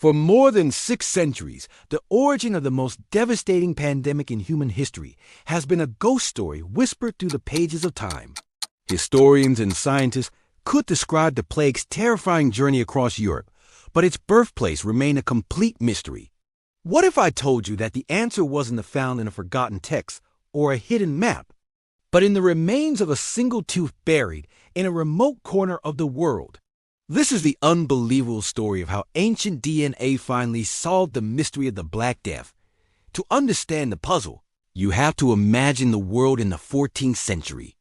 For more than 6 centuries, the origin of the most devastating pandemic in human history has been a ghost story whispered through the pages of time. Historians and scientists could describe the plague's terrifying journey across Europe, but its birthplace remained a complete mystery. What if I told you that the answer wasn't found in a forgotten text or a hidden map, but in the remains of a single tooth buried in a remote corner of the world? This is the unbelievable story of how ancient DNA finally solved the mystery of the Black Death. To understand the puzzle, you have to imagine the world in the 14th century.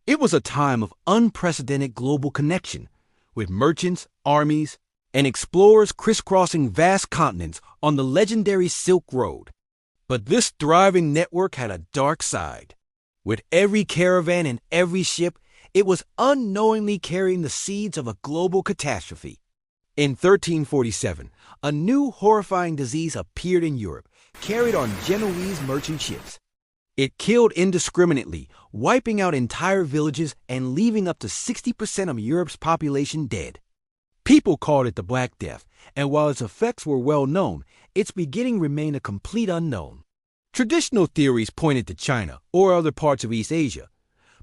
It was a time of unprecedented global connection, with merchants, armies, and explorers crisscrossing vast continents on the legendary Silk Road. But this thriving network had a dark side. With every caravan and every ship, it was unknowingly carrying the seeds of a global catastrophe. In 1347, a new horrifying disease appeared in Europe, carried on Genoese merchant ships. It killed indiscriminately, wiping out entire villages and leaving up to 60% of Europe's population dead. People called it the Black Death, and while its effects were well known, its beginning remained a complete unknown. Traditional theories pointed to China or other parts of East Asia,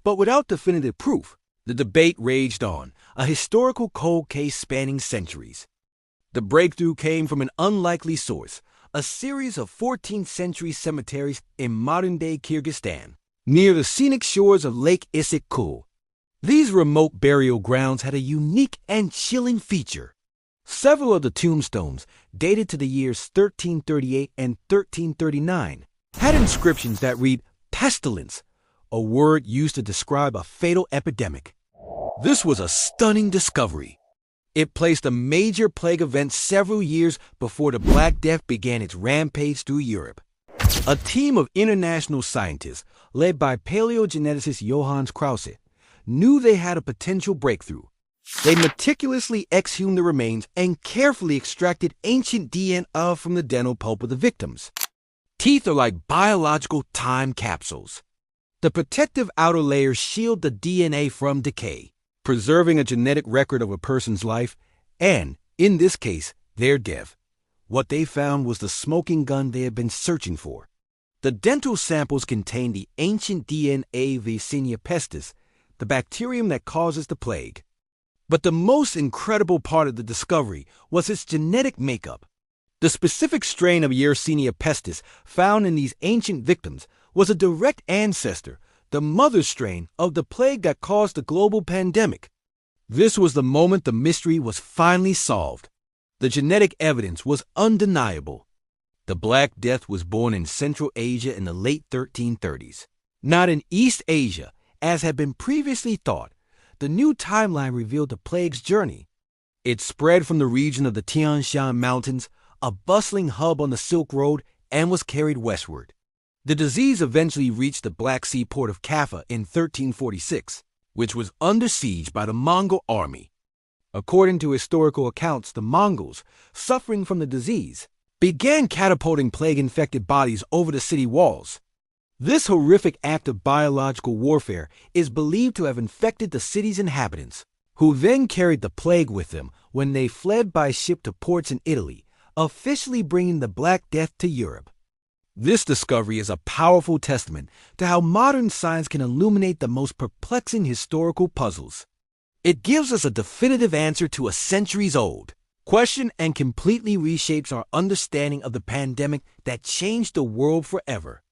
but without definitive proof, the debate raged on, a historical cold case spanning centuries. The breakthrough came from an unlikely source, a series of 14th century cemeteries in modern-day Kyrgyzstan, near the scenic shores of Lake 𝐈𝐸𝐸𝐸. These remote burial grounds had a unique and chilling feature. Several of the tombstones, dated to the years 1338 and 1339, had inscriptions that read pestilence, a word used to describe a fatal epidemic. This was a stunning discovery. It placed a major plague event several years before the Black Death began its rampage through Europe. A team of international scientists, led by paleogeneticist Johannes Krause, knew they had a potential breakthrough. They meticulously exhumed the remains and carefully extracted ancient DNA from the dental pulp of the victims. Teeth are like biological time capsules. The protective outer layers shield the DNA from decay, preserving a genetic record of a person's life and, in this case, their death. What they found was the smoking gun they had been searching for. The dental samples contained the ancient DNA of Yersinia pestis, the bacterium that causes the plague. But the most incredible part of the discovery was its genetic makeup. The specific strain of Yersinia pestis found in these ancient victims was a direct ancestor, the mother strain of the plague that caused the global pandemic. This was the moment the mystery was finally solved. The genetic evidence was undeniable. The Black Death was born in Central Asia in the late 1330s, not in East Asia, as had been previously thought. The new timeline revealed the plague's journey. It spread from the region of the Tian Shan Mountains, a bustling hub on the Silk Road, and was carried westward. The disease eventually reached the Black Sea port of Kaffa in 1346, which was under siege by the Mongol army. According to historical accounts, the Mongols, suffering from the disease, began catapulting plague-infected bodies over the city walls. This horrific act of biological warfare is believed to have infected the city's inhabitants, who then carried the plague with them when they fled by ship to ports in Italy, officially bringing the Black Death to Europe. This discovery is a powerful testament to how modern science can illuminate the most perplexing historical puzzles. It gives us a definitive answer to a centuries-old question and completely reshapes our understanding of the pandemic that changed the world forever.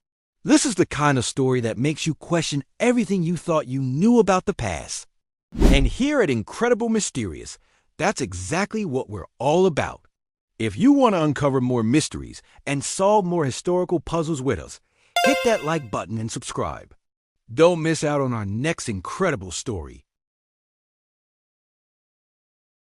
This is the kind of story that makes you question everything you thought you knew about the past. And here at Incredible Mysterious, that's exactly what we're all about. If you want to uncover more mysteries and solve more historical puzzles with us, hit that like button and subscribe. Don't miss out on our next incredible story.